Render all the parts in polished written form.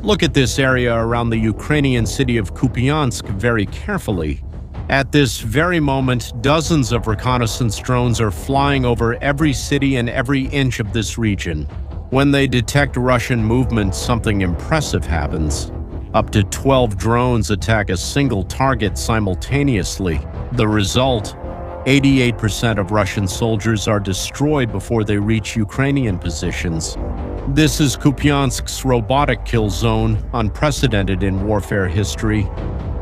Look at this area around the Ukrainian city of Kupiansk very carefully. At this very moment, dozens of reconnaissance drones are flying over every city and every inch of this region. When they detect Russian movement, something impressive happens. Up to 12 drones attack a single target simultaneously. The result? 88% of Russian soldiers are destroyed before they reach Ukrainian positions. This is Kupiansk's robotic kill zone, unprecedented in warfare history.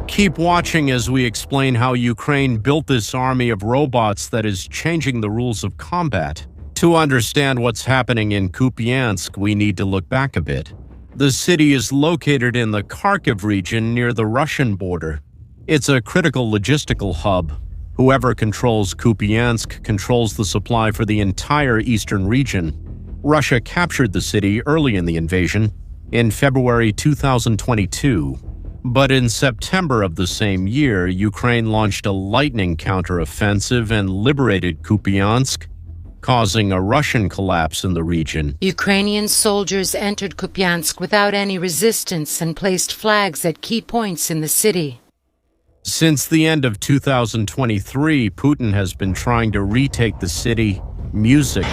Keep watching as we explain how Ukraine built this army of robots that is changing the rules of combat. To understand what's happening in Kupiansk, we need to look back a bit. The city is located in the Kharkiv region near the Russian border. It's a critical logistical hub. Whoever controls Kupiansk controls the supply for the entire eastern region. Russia captured the city early in the invasion, in February 2022. But in September of the same year, Ukraine launched a lightning counteroffensive and liberated Kupiansk, causing a Russian collapse in the region. Ukrainian soldiers entered Kupiansk without any resistance and placed flags at key points in the city. Since the end of 2023, Putin has been trying to retake the city. Music,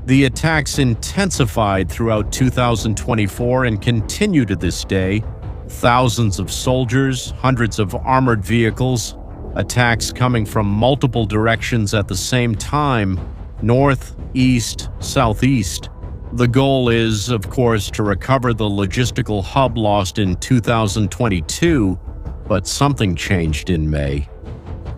the attacks intensified throughout 2024 and continue to this day. Thousands of soldiers, hundreds of armored vehicles, attacks coming from multiple directions at the same time, north, east, southeast. The goal is, of course, to recover the logistical hub lost in 2022, but something changed in May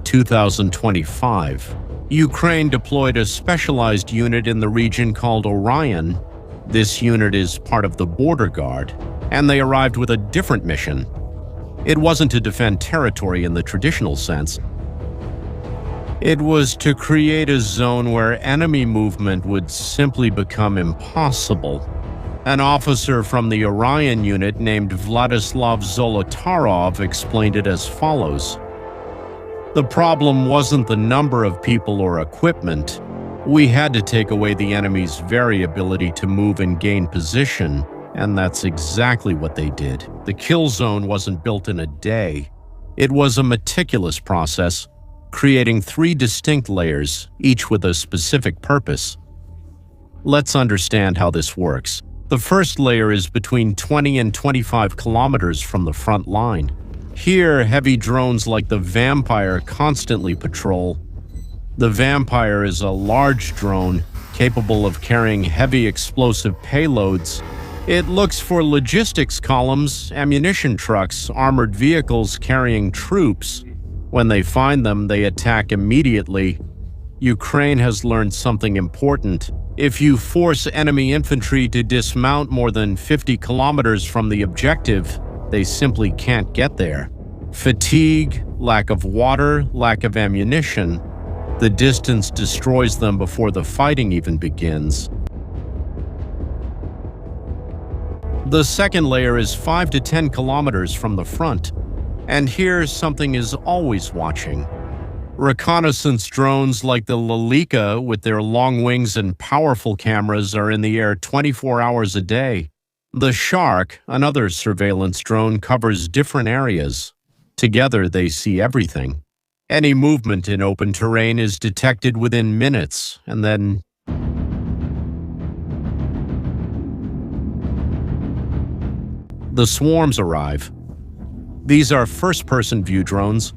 2025. Ukraine deployed a specialized unit in the region called Orion. This unit is part of the border guard, and they arrived with a different mission. It wasn't to defend territory in the traditional sense. It was to create a zone where enemy movement would simply become impossible. An officer from the Orion unit named Vladislav Zolotarov explained it as follows. The problem wasn't the number of people or equipment. We had to take away the enemy's very ability to move and gain position, and that's exactly what they did. The kill zone wasn't built in a day. It was a meticulous process, creating 3 distinct layers, each with a specific purpose. Let's understand how this works. The first layer is between 20 and 25 kilometers from the front line. Here, heavy drones like the Vampire constantly patrol. The Vampire is a large drone capable of carrying heavy explosive payloads. It looks for logistics columns, ammunition trucks, armored vehicles carrying troops. When they find them, they attack immediately. Ukraine has learned something important. If you force enemy infantry to dismount more than 50 kilometers from the objective, they simply can't get there. Fatigue, lack of water, lack of ammunition. The distance destroys them before the fighting even begins. The second layer is 5 to 10 kilometers from the front. And here something is always watching. Reconnaissance drones like the Lalika with their long wings and powerful cameras are in the air 24 hours a day. The Shark, another surveillance drone, covers different areas. Together, they see everything. Any movement in open terrain is detected within minutes, and then the swarms arrive. These are first-person view drones.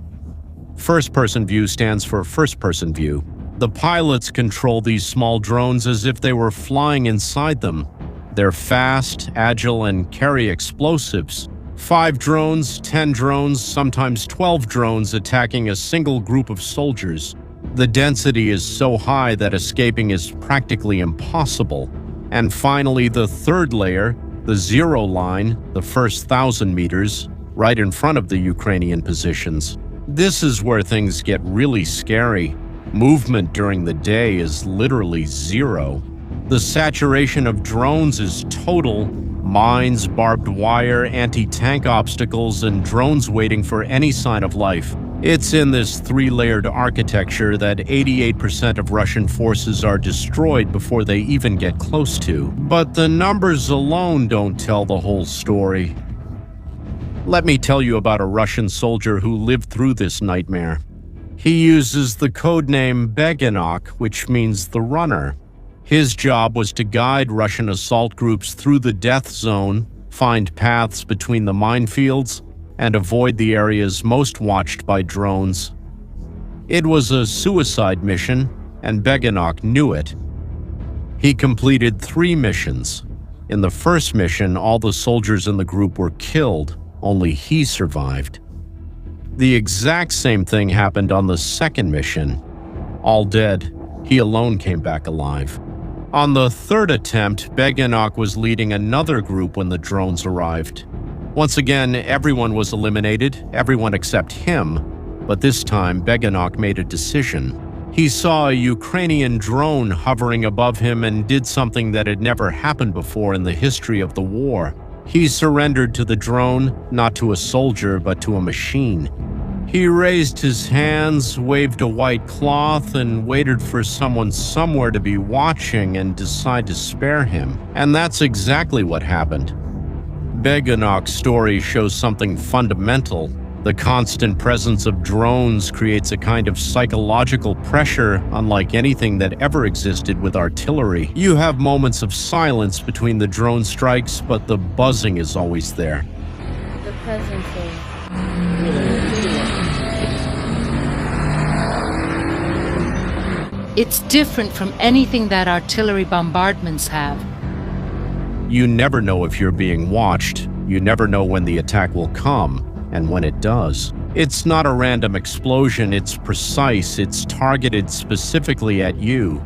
First-person view stands for first-person view. The pilots control these small drones as if they were flying inside them. They're fast, agile, and carry explosives. 5 drones, 10 drones, sometimes 12 drones attacking a single group of soldiers. The density is so high that escaping is practically impossible. And finally, the third layer, the zero line, the first 1,000 meters, right in front of the Ukrainian positions. This is where things get really scary. Movement during the day is literally zero. The saturation of drones is total. Mines, barbed wire, anti-tank obstacles, and drones waiting for any sign of life. It's in this three-layered architecture that 88% of Russian forces are destroyed before they even get close to. But the numbers alone don't tell the whole story. Let me tell you about a Russian soldier who lived through this nightmare. He uses the codename Beginok, which means the runner. His job was to guide Russian assault groups through the death zone, find paths between the minefields, and avoid the areas most watched by drones. It was a suicide mission, and Beginok knew it. He completed 3 missions. In the first mission, all the soldiers in the group were killed, only he survived. The exact same thing happened on the second mission. All dead, he alone came back alive. On the third attempt, Beginok was leading another group when the drones arrived. Once again, everyone was eliminated, everyone except him, but this time Beginok made a decision. He saw a Ukrainian drone hovering above him and did something that had never happened before in the history of the war. He surrendered to the drone, not to a soldier, but to a machine. He raised his hands, waved a white cloth, and waited for someone somewhere to be watching and decide to spare him. And that's exactly what happened. Beginok's story shows something fundamental. The constant presence of drones creates a kind of psychological pressure unlike anything that ever existed with artillery. You have moments of silence between the drone strikes, but the buzzing is always there. The presence of... It's different from anything that artillery bombardments have. You never know if you're being watched. You never know when the attack will come, and when it does. It's not a random explosion, it's precise, it's targeted specifically at you.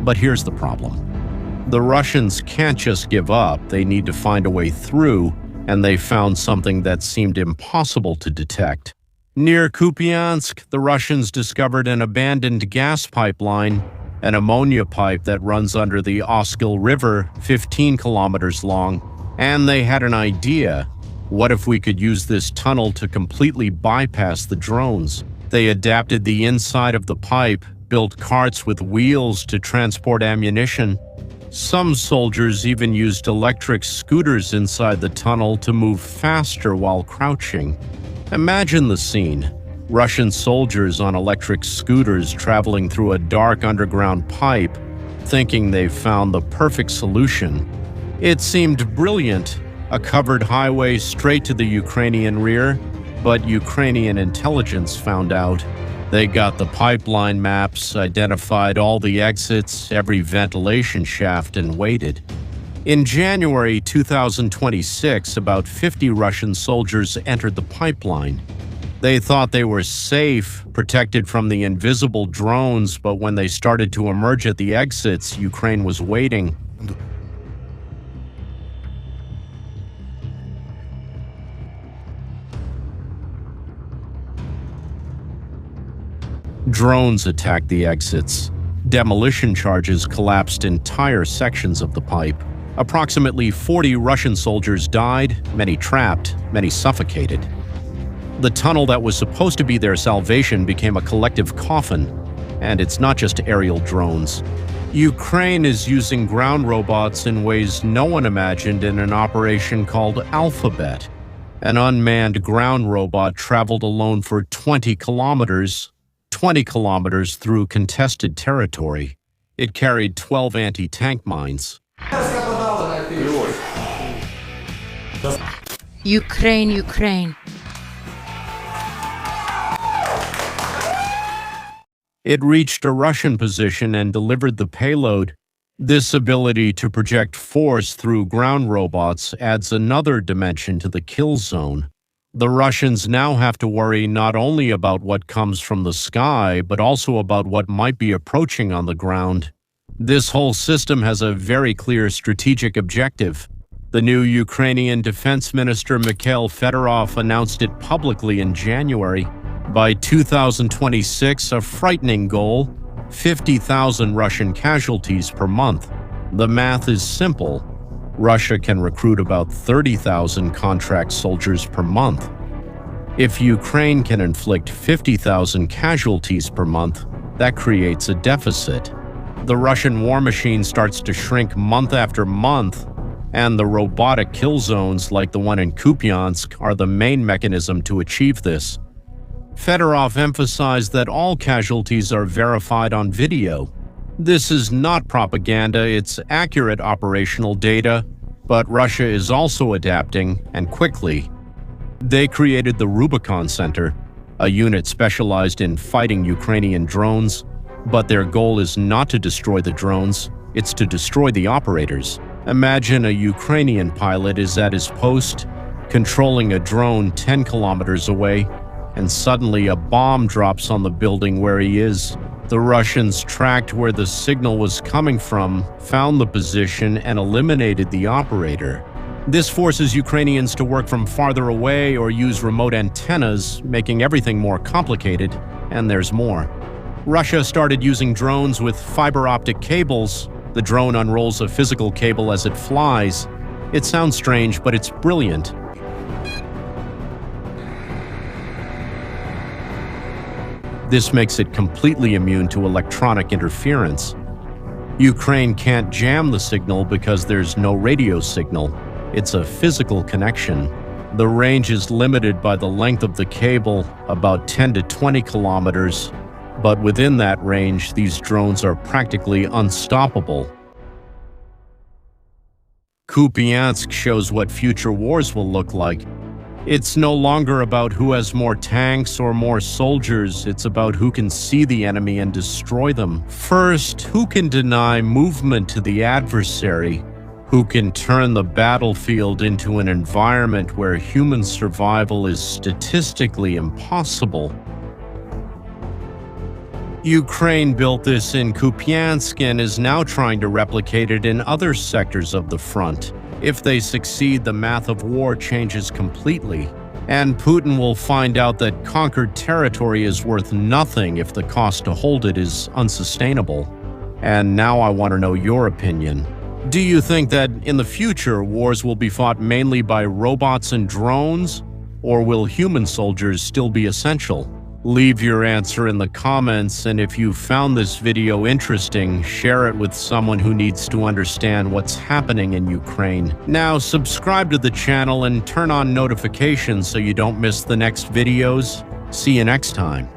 But here's the problem. The Russians can't just give up, they need to find a way through, and they found something that seemed impossible to detect. Near Kupiansk, the Russians discovered an abandoned gas pipeline, an ammonia pipe that runs under the Oskil River, 15 kilometers long, and they had an idea. What if we could use this tunnel to completely bypass the drones? They adapted the inside of the pipe, built carts with wheels to transport ammunition. Some soldiers even used electric scooters inside the tunnel to move faster while crouching. Imagine the scene. Russian soldiers on electric scooters traveling through a dark underground pipe, thinking they've found the perfect solution. It seemed brilliant, a covered highway straight to the Ukrainian rear, but Ukrainian intelligence found out. They got the pipeline maps, identified all the exits, every ventilation shaft, and waited. In January 2026, about 50 Russian soldiers entered the pipeline. They thought they were safe, protected from the invisible drones, but when they started to emerge at the exits, Ukraine was waiting. Drones attacked the exits. Demolition charges collapsed entire sections of the pipe. Approximately 40 Russian soldiers died, many trapped, many suffocated. The tunnel that was supposed to be their salvation became a collective coffin, and it's not just aerial drones. Ukraine is using ground robots in ways no one imagined in an operation called Alphabet. An unmanned ground robot traveled alone for 20 kilometers through contested territory. It carried 12 anti-tank mines. Ukraine, Ukraine. It reached a Russian position and delivered the payload. This ability to project force through ground robots adds another dimension to the kill zone. The Russians now have to worry not only about what comes from the sky, but also about what might be approaching on the ground. This whole system has a very clear strategic objective. The new Ukrainian Defense Minister Mikhail Fedorov announced it publicly in January. By 2026, a frightening goal: 50,000 Russian casualties per month. The math is simple. Russia can recruit about 30,000 contract soldiers per month. If Ukraine can inflict 50,000 casualties per month, that creates a deficit. The Russian war machine starts to shrink month after month, and the robotic kill zones like the one in Kupiansk are the main mechanism to achieve this. Fedorov emphasized that all casualties are verified on video. This is not propaganda, it's accurate operational data, but Russia is also adapting, and quickly. They created the Rubicon Center, a unit specialized in fighting Ukrainian drones, but their goal is not to destroy the drones, it's to destroy the operators. Imagine a Ukrainian pilot is at his post, controlling a drone 10 kilometers away, and suddenly a bomb drops on the building where he is. The Russians tracked where the signal was coming from, found the position, and eliminated the operator. This forces Ukrainians to work from farther away or use remote antennas, making everything more complicated, and there's more. Russia started using drones with fiber optic cables. The drone unrolls a physical cable as it flies. It sounds strange, but it's brilliant. This makes it completely immune to electronic interference. Ukraine can't jam the signal because there's no radio signal. It's a physical connection. The range is limited by the length of the cable, about 10 to 20 kilometers, but within that range, these drones are practically unstoppable. Kupiansk shows what future wars will look like. It's no longer about who has more tanks or more soldiers, it's about who can see the enemy and destroy them. First, who can deny movement to the adversary? Who can turn the battlefield into an environment where human survival is statistically impossible? Ukraine built this in Kupyansk and is now trying to replicate it in other sectors of the front. If they succeed, the math of war changes completely, and Putin will find out that conquered territory is worth nothing if the cost to hold it is unsustainable. And now I want to know your opinion. Do you think that in the future wars will be fought mainly by robots and drones, or will human soldiers still be essential? Leave your answer in the comments, and if you found this video interesting, share it with someone who needs to understand what's happening in Ukraine. Now, subscribe to the channel and turn on notifications so you don't miss the next videos. See you next time.